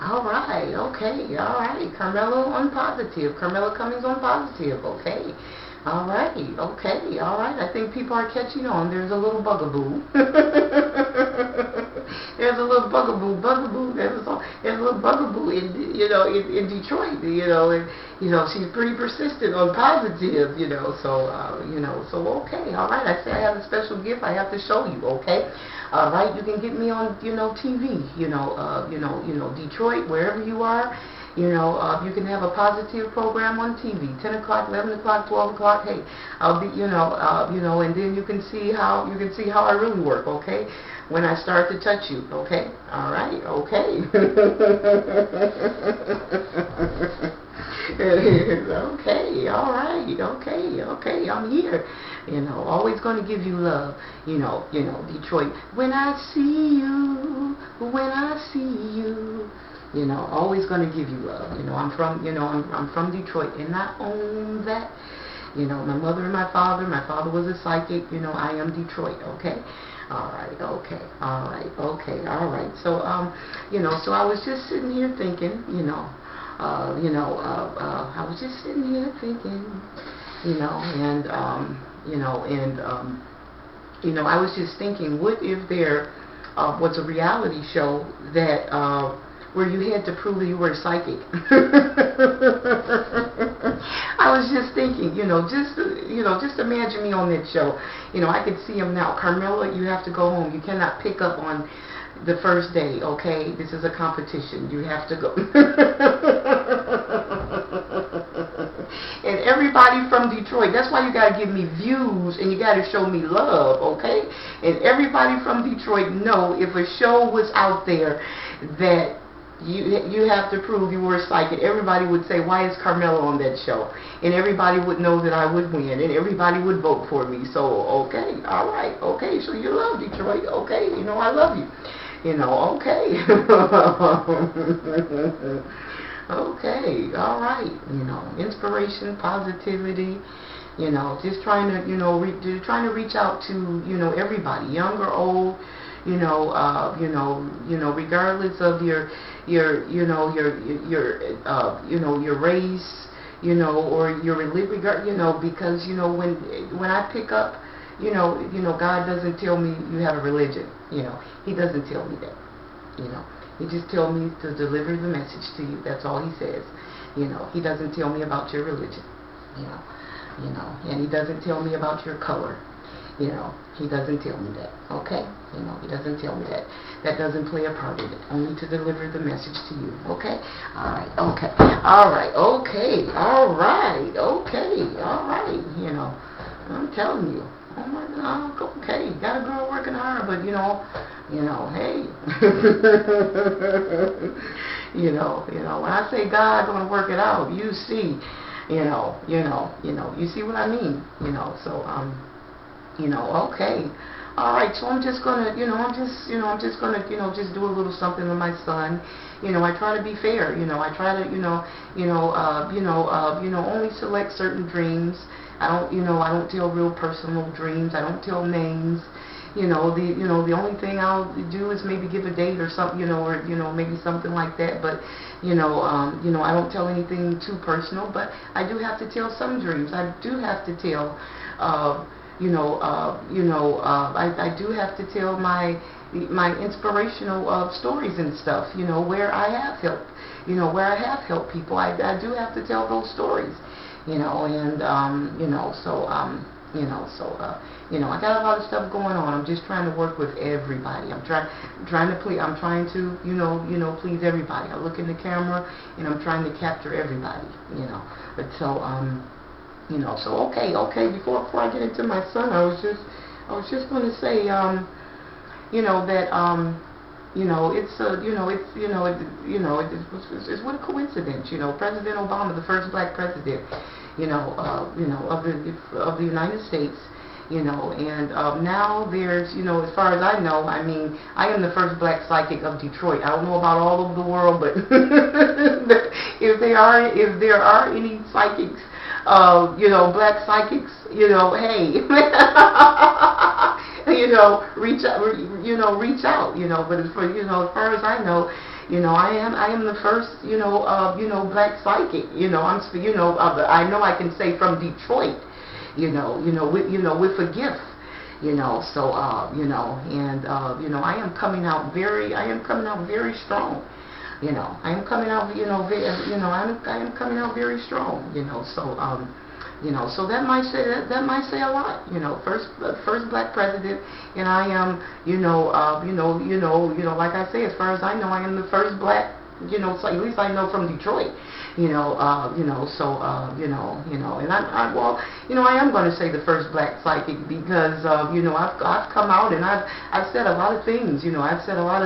All right, okay, all right. Carmella on positive. Carmella Cummings on positive, okay. All right, okay, all right. I think people are catching on. There's a little bugaboo. There's a little bugaboo. There's a little bugaboo in Detroit. She's pretty persistent on positive. So okay, all right. I say I have a special gift. I have to show you, okay. All right, you can get me on, TV, Detroit, wherever you are. You can have a positive program on TV, 10 o'clock, 11 o'clock, 12 o'clock. Hey, I'll be, and then you can see how I really work, okay? When I start to touch you, okay? All right, okay. Okay, all right, okay, I'm here. Always going to give you love. Detroit. When I see you, always going to give you love. I'm from Detroit, and I own that. My mother and my father was a psychic. I am Detroit. Okay. All right. Okay. All right. Okay. All right. So so I was just sitting here thinking. I was just sitting here thinking. I was just thinking, what if there was a reality show that where you had to prove that you were psychic? I was just thinking, just imagine me on that show. I could see him now. Carmella, you have to go home. You cannot pick up on the first day, okay? This is a competition. You have to go. And everybody from Detroit, that's why you got to give me views and you got to show me love, okay? And everybody from Detroit know if a show was out there that you have to prove you were psychic, everybody would say, why is Carmella on that show? And everybody would know that I would win, and everybody would vote for me. So, okay, all right, okay, so you love Detroit, okay, I love you. Okay. Okay, all right, inspiration, positivity, just trying to, trying to reach out to, everybody, young or old, regardless of your race, or your religion, because, when I pick up, God doesn't tell me you have a religion, He doesn't tell me that, He just tells me to deliver the message to you. That's all He says. He doesn't tell me about your religion. And He doesn't tell me about your color. He doesn't tell me that. Okay? He doesn't tell me that. That doesn't play a part in it. Only to deliver the message to you. Okay? All right. Okay. All right. Okay. All right. Okay. All right. I'm telling you. Oh my God. Okay. Got a girl working hard, but hey. When I say God gonna work it out, you see, you see what I mean, so okay. All right, so I'm just gonna, just do a little something with my son. I try to be fair. I try to, only select certain dreams. I don't tell real personal dreams. I don't tell names. The only thing I'll do is maybe give a date or something, or maybe something like that. But I don't tell anything too personal. But I do have to tell some dreams. I do have to tell. I do have to tell my inspirational stories and stuff, where I have helped, where I have helped people. I do have to tell those stories, I got a lot of stuff going on. I'm just trying to work with everybody. I'm trying to please everybody. I look in the camera and I'm trying to capture everybody, But so okay. Before I get into my son, I was just going to say, that it's what a coincidence, President Obama, the first black president, of the United States, and now there's, as far as I know, I mean, I am the first black psychic of Detroit. I don't know about all over the world, but if there are any psychics, black psychics, hey, reach out, but as far as I know, I am the first, black psychic. I know I can say from Detroit, with a gift. So I am coming out very strong. I am coming out, I am coming out very strong. So that might say a lot. First black president, and I am, like I say, as far as I know, I am the first black. So at least I know from Detroit. And I am going to say the first black psychic because, I've come out and I've said a lot of things. I've said a lot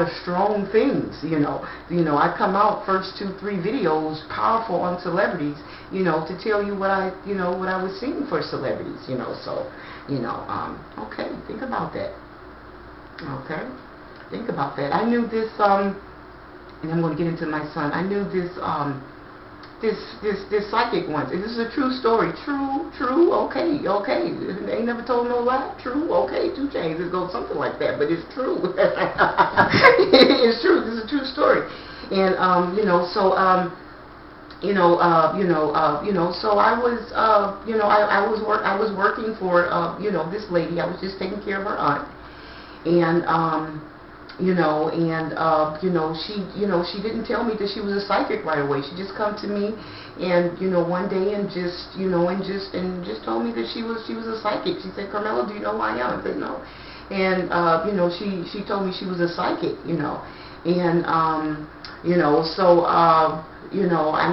of strong things. I come out first 2-3 videos powerful on celebrities. To tell you what I was seeing for celebrities. Okay, think about that. Okay, think about that. I knew this. And I'm going to get into my son. I knew this psychic once. And this is a true story. True, okay. Ain't never told no lie. True, okay, 2 chains. It goes something like that, but it's true. It's true. This is a true story. And so I was working for this lady. I was just taking care of her aunt. And she didn't tell me that she was a psychic right away. She just come to me and one day and just told me that she was a psychic. She said, "Carmella, do you know who I am?" I said, "No." And she told me she was a psychic, and so I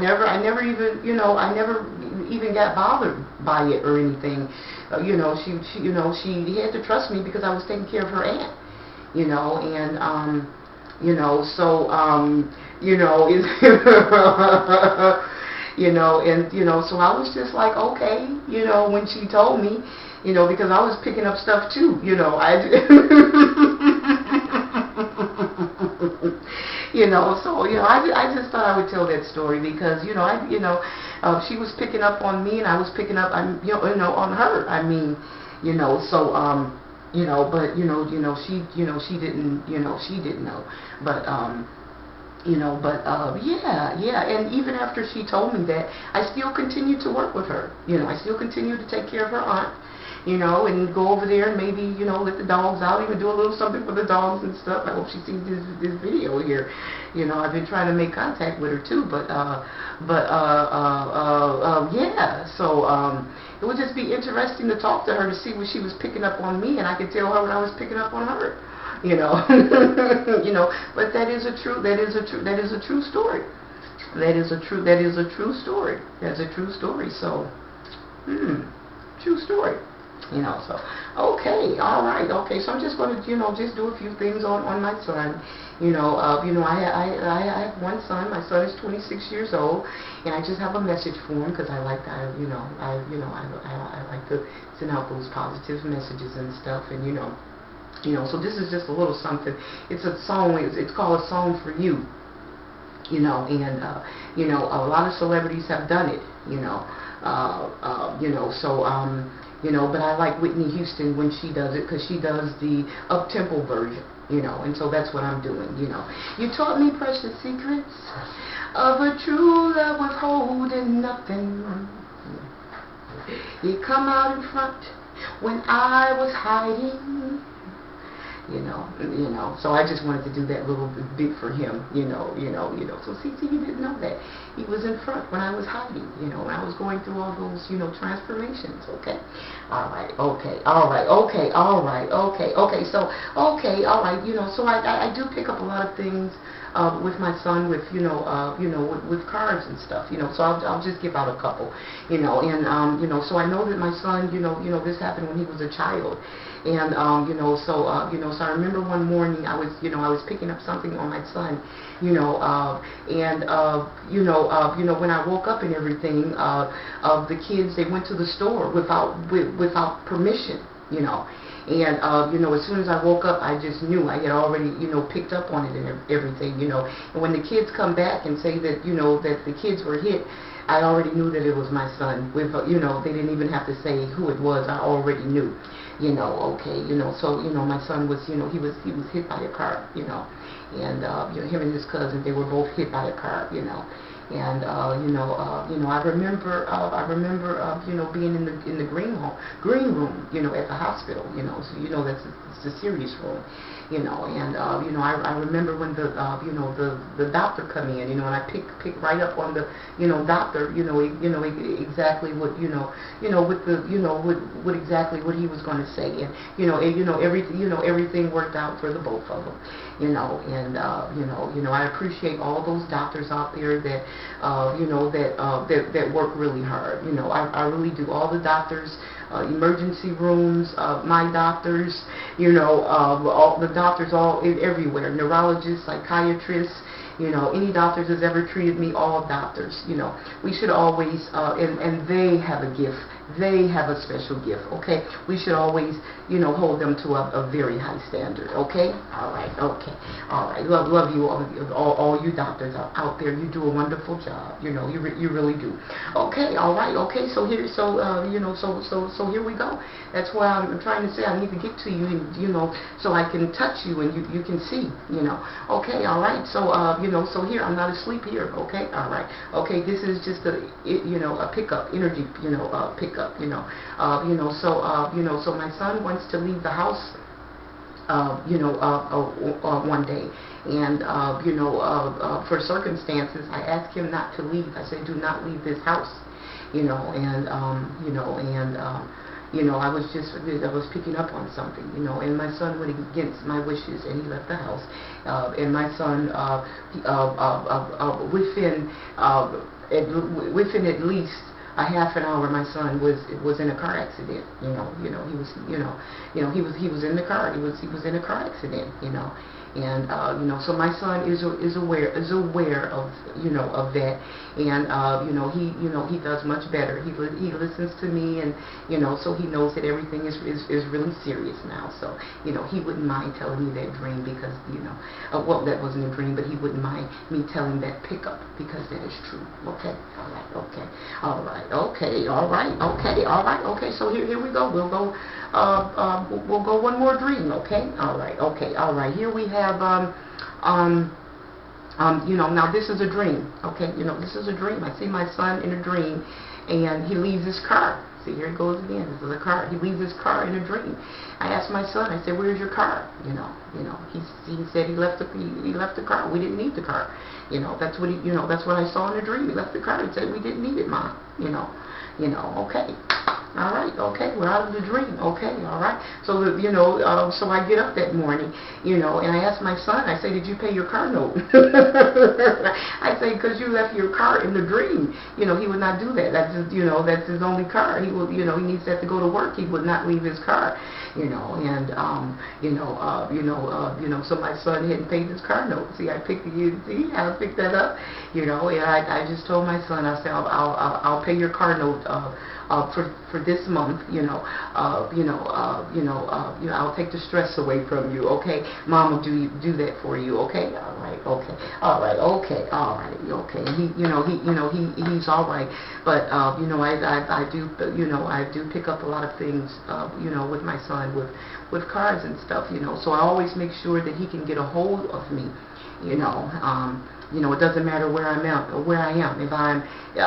never even got bothered by it or anything. She had to trust me because I was taking care of her aunt. So I was just like, okay, when she told me, because I was picking up stuff too, I just thought I would tell that story because, she was picking up on me and I was picking up, on her. I mean, but she didn't know, but yeah, and even after she told me that, I still continued to work with her. I still continued to take care of her aunt, and go over there and maybe, let the dogs out, even do a little something for the dogs and stuff. I hope she sees this video here. I've been trying to make contact with her too, yeah, so, it would just be interesting to talk to her to see what she was picking up on me, and I could tell her what I was picking up on her, but that is a true story. That is a true story. That's a true story. So, true story. So, okay, all right, okay. So I'm just going to, just do a few things on my son. I have one son. My son is 26 years old, and I just have a message for him because I like to send out those positive messages and stuff, and so this is just a little something. It's a song. It's called A Song for You. And a lot of celebrities have done it. But I like Whitney Houston when she does it because she does the up-tempo version, and so that's what I'm doing, You taught me precious secrets of a true love withholding nothing. You come out in front when I was hiding. So I just wanted to do that little bit for him, So see, you didn't know that. He was in front when I was hiding, when I was going through all those, transformations, okay? All right, okay, all right, okay, all right, okay, okay, so, okay, all right, so I do pick up a lot of things with my son, with, with cards and stuff, so I'll just give out a couple, and, so I know that my son, this happened when he was a child. And so I remember one morning I was picking up something on my son, when I woke up and everything, the kids, they went to the store without permission, And, as soon as I woke up, I just knew. I had already, picked up on it and everything, And when the kids come back and say that, that the kids were hit, I already knew that it was my son. With, they didn't even have to say who it was. I already knew, okay, so, my son was, he was hit by a car, and, him and his cousin, they were both hit by a car, and I remember, being in the green room, at the hospital, so that's it's a serious room, and I remember when the doctor come in, and I pick right up on the doctor, exactly what with the what exactly what he was going to say, and everything worked out for the both of them, and I appreciate all those doctors out there that that work really hard. I really do. All the doctors, emergency rooms, my doctors, all the doctors everywhere, neurologists, psychiatrists, any doctors that's ever treated me, all doctors, we should always, and they have a gift. They have a special gift, okay? We should always, hold them to a very high standard, okay? All right, okay. All right, love you, all you doctors out there. You do a wonderful job, you really do. Okay, all right, okay, so here, so here we go. That's why I'm trying to say I need to get to you, and, so I can touch you and you can see, Okay, all right, so, so here, I'm not asleep here, okay? All right, okay, this is just a pickup, energy, pickup. So my son wants to leave the house, one day, and for circumstances, I asked him not to leave. I said, do not leave this house, and I was picking up on something, and my son went against my wishes, and he left the house, and my son, within at least a half an hour, my son was in a car accident. He was in the car. He was in a car accident. And so my son is aware of of that, and he does much better. He listens to me, and so he knows that everything is really serious now. So he wouldn't mind telling me that dream, because well, that wasn't a dream, but he wouldn't mind me telling that pickup, because that is true. Okay, all right, okay, all right, okay, all right, okay, all right, okay. So here we go. We'll go one more dream. Okay, all right, okay, all right. Here we have now this is a dream, okay, this is a dream. I see my son in a dream, and he leaves his car. See, here it goes again. This is a car. He leaves his car in a dream. I asked my son, I said, where's your car? He said he left the car. We didn't need the car. That's what that's what I saw in the dream. He left the car. He said, we didn't need it, Mom. Okay. All right, okay, we're out of the dream. Okay, all right. So, so I get up that morning, and I asked my son, I say, did you pay your car note? I say, because you left your car in the dream. He would not do that. That's just, that's his only car. He will, he needs that to go to work. He would not leave his car, and, so my son hadn't paid his car note. See, I picked that up, and I just told my son, I said, I'll pay your car note, for this month, I'll take the stress away from you, okay? Mom will do that for you, okay? All right, okay, all right, okay, all right, okay. He's all right, but I do pick up a lot of things, with my son, with cars and stuff, So I always make sure that he can get a hold of me, it doesn't matter where I am. If I'm, if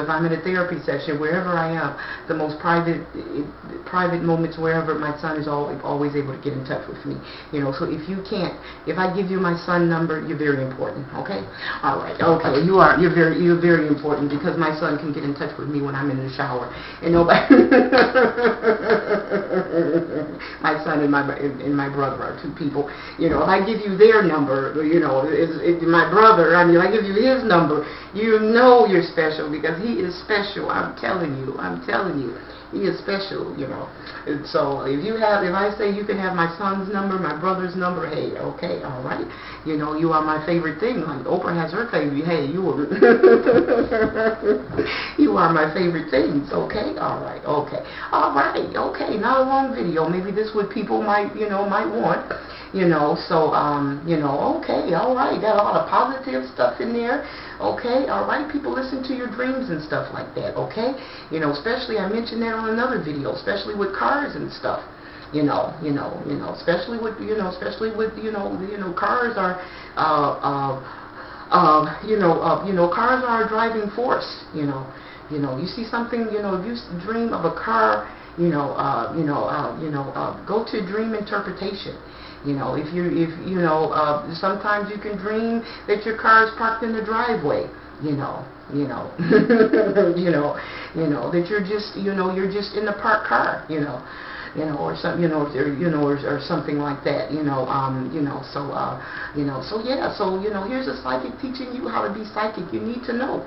I'm in a therapy session, wherever I am, the most private moments, wherever, my son is always able to get in touch with me. So if I give you my son number, you're very important. Okay. All right. Okay. You're very important, because my son can get in touch with me when I'm in the shower, and nobody. My son and my brother are two people. If I give you their number, my brother, I give you his number, you're special, because he is special. I'm telling you. He is special, you know. And so if I say you can have my son's number, my brother's number, hey, okay, all right. You know, you are my favorite thing. Like Oprah has her favorite. Hey, you are my favorite things. Okay, all right, okay, all right, okay. Not a long video. Maybe this would people might want. You know, so, you know, okay, all right, got a lot of positive stuff in there, okay, all right, people listen to your dreams and stuff like that, okay, you know, especially, I mentioned that on another video, especially with cars and stuff, especially with, cars are, cars are a driving force, you see something, you dream of a car, go to dream interpretation. Sometimes you can dream that your car is parked in the driveway, that you're just, you're just in the parked car, or some, or something like that, so here's a psychic teaching you how to be psychic. You need to know,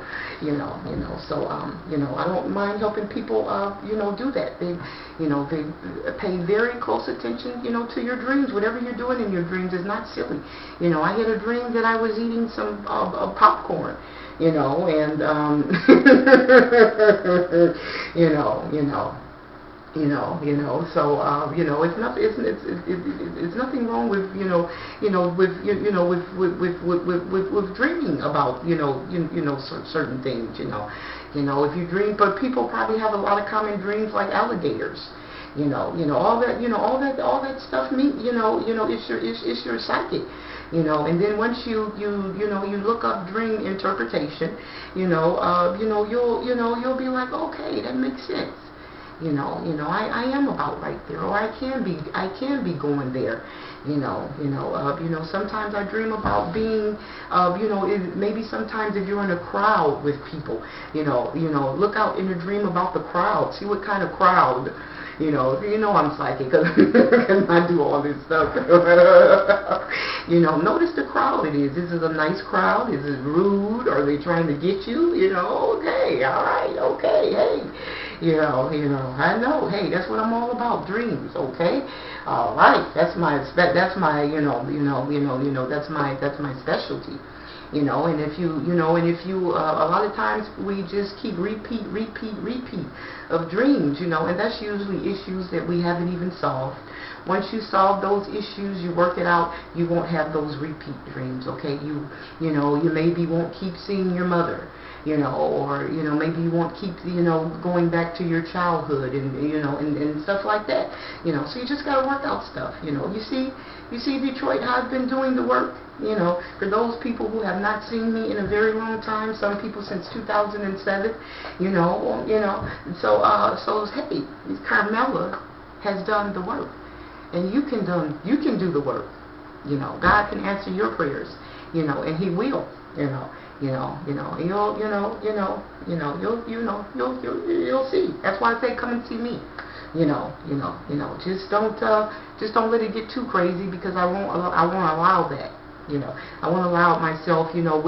so, I don't mind helping people, do that. They pay very close attention, to your dreams. Whatever you're doing in your dreams is not silly. I had a dream that I was eating some popcorn, and, so it's nothing wrong with with dreaming about certain things, if you dream, but people probably have a lot of common dreams like alligators, all that stuff it's your psychic. And then once you look up dream interpretation, you'll be like, okay, that makes sense. I am about right there, or I can be going there. Sometimes I dream about being, maybe sometimes if you're in a crowd with people, look out in a dream about the crowd. See what kind of crowd. I'm psychic because I do all this stuff. Notice the crowd it is. Is it a nice crowd? Is it rude? Are they trying to get you? Okay, all right, okay, hey. I know. Hey, that's what I'm all about. Dreams. Okay. All right. That's my. That's my specialty. And if you, a lot of times we just keep repeat of dreams. And that's usually issues that we haven't even solved. Once you solve those issues, you work it out, you won't have those repeat dreams. Okay. You maybe won't keep seeing your mother. Or maybe you won't keep going back to your childhood and and stuff like that. So you just gotta work out stuff. You see Detroit, how I've been doing the work. For those people who have not seen me in a very long time, some people since 2007. So hey, Carmella has done the work, and you can do the work. God can answer your prayers. And He will. You'll see. That's why I say come and see me. Just don't let it get too crazy, because I won't allow that. I won't allow myself, I know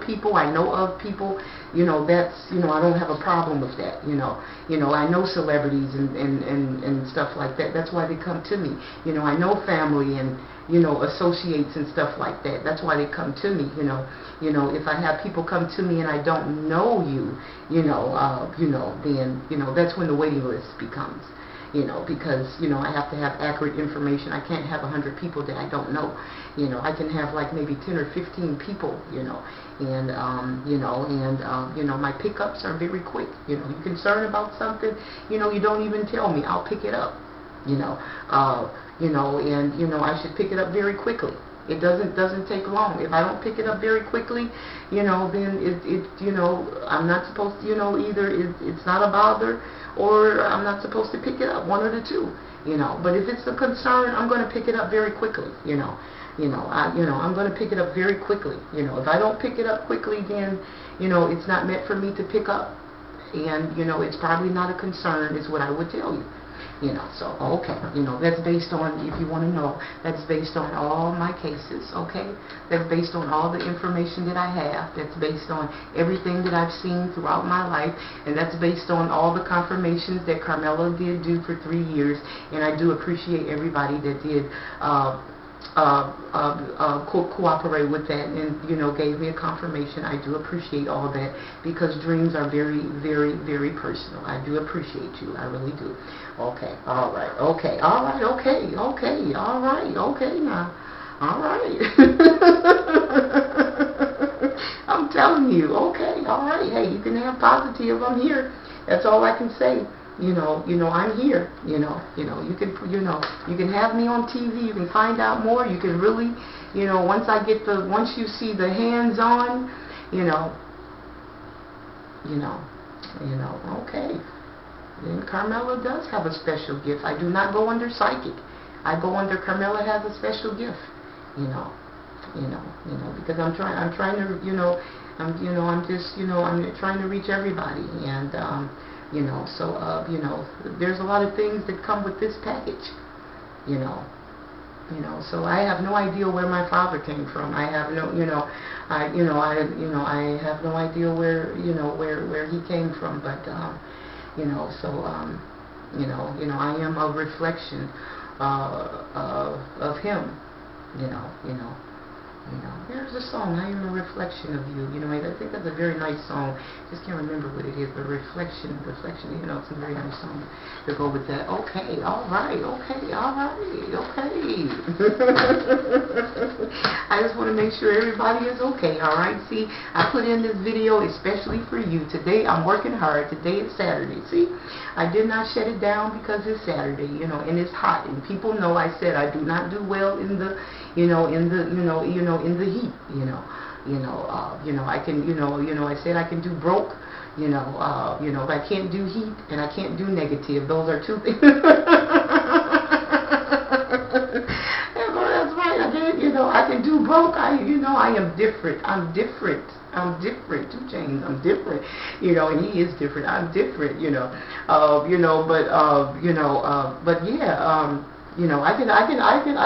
people, I know of people, that's, I don't have a problem with that, I know celebrities and stuff like that. That's why they come to me. I know family and, associates and stuff like that. That's why they come to me, if I have people come to me and I don't know you, then, that's when the waiting list becomes. Because, I have to have accurate information. I can't have 100 people that I don't know. I can have like maybe 10 or 15 people, and my pickups are very quick. You're concerned about something, you don't even tell me. I'll pick it up, and, I should pick it up very quickly. It doesn't take long. If I don't pick it up very quickly, then I'm not supposed to, either it's not a bother, or I'm not supposed to pick it up, one of the two, But if it's a concern, I'm going to pick it up very quickly, I'm going to pick it up very quickly, If I don't pick it up quickly, then, it's not meant for me to pick up, and, it's probably not a concern, is what I would tell you. So, okay, that's based on, if you want to know, that's based on all my cases, okay? That's based on all the information that I have. That's based on everything that I've seen throughout my life, and that's based on all the confirmations that Carmella did do for 3 years, and I do appreciate everybody that did cooperate with that and, gave me a confirmation. I do appreciate all that, because dreams are very, very, very personal. I do appreciate you. I really do. Okay, all right, okay, all right, okay, okay, all right, okay now. All right. I'm telling you, okay, all right. Hey, you can have positive. I'm here. That's all I can say. I'm here. You can have me on TV. You can find out more. You can really, once you see the hands-on, okay. Then Carmella does have a special gift. I do not go under psychic. I go under Carmella has a special gift. Because I'm trying to, I'm trying to reach everybody, and there's a lot of things that come with this package, so I have no idea where my father came from. I have no, I have no idea where, where he came from, but, I am a reflection of him, There's a song, I am a reflection of you. I think that's a very nice song. Just can't remember what it is, but reflection, it's a very nice song to go with that. Okay, all right, okay, all right, okay. I just want to make sure everybody is okay, all right? See, I put in this video especially for you. Today, I'm working hard. Today is Saturday. See, I did not shut it down because it's Saturday, and it's hot, and people know I said I do not do well in the, in the heat, I can, I said I can do broke, but I can't do heat, and I can't do negative. Those are two things. That's right. I can do broke. I am different. I'm different. 2 Chainz. I'm different. And he is different. I'm different. But yeah. I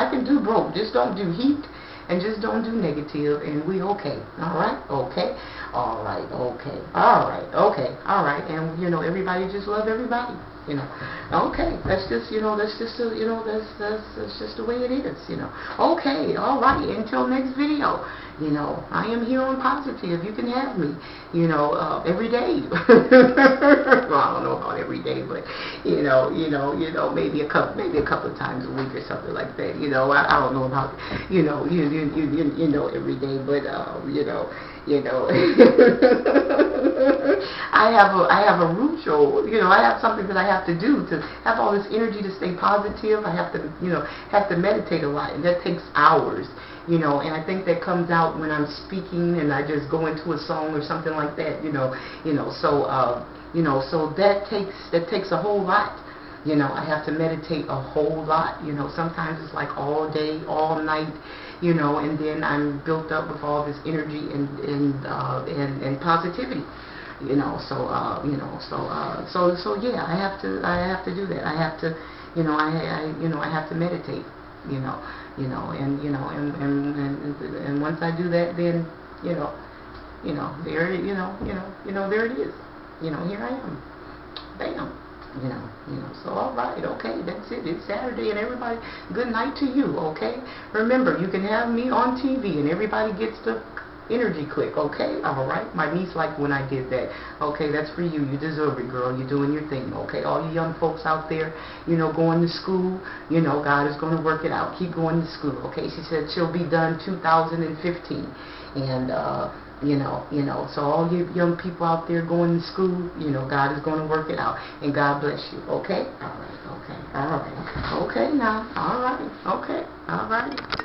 can do broke. Just don't do heat, and just don't do negative, and we okay. All right, okay, all right, okay, all right, okay, all right, and everybody just love everybody. Okay, that's just that's just that's just the way it is. Okay, all right. Until next video. I am here on Positive. You can have me, every day. Well, I don't know about every day, but maybe a couple of times a week or something like that. I don't know about every day, but I have a ritual. I have something that I have to do to have all this energy to stay positive. I have to meditate a lot, and that takes hours. And I think that comes out when I'm speaking and I just go into a song or something like that, so that takes a whole lot. I have to meditate a whole lot. Sometimes it's like all day, all night, and then I'm built up with all this energy and positivity. So yeah, I have to do that. I have to, I have to meditate. And once I do that, then there it is. Here I am. Bam. So all right, okay, that's it. It's Saturday, and everybody, good night to you, okay? Remember, you can have me on TV, and everybody gets the energy click, okay? All right, my niece liked when I did that. Okay, that's for you. You deserve it, girl. You're doing your thing, okay? All you young folks out there, going to school, God is going to work it out. Keep going to school, okay? She said she'll be done 2015, and so all you young people out there going to school, God is going to work it out, and God bless you, okay? All right, okay, all right, okay now, all right, okay, all right.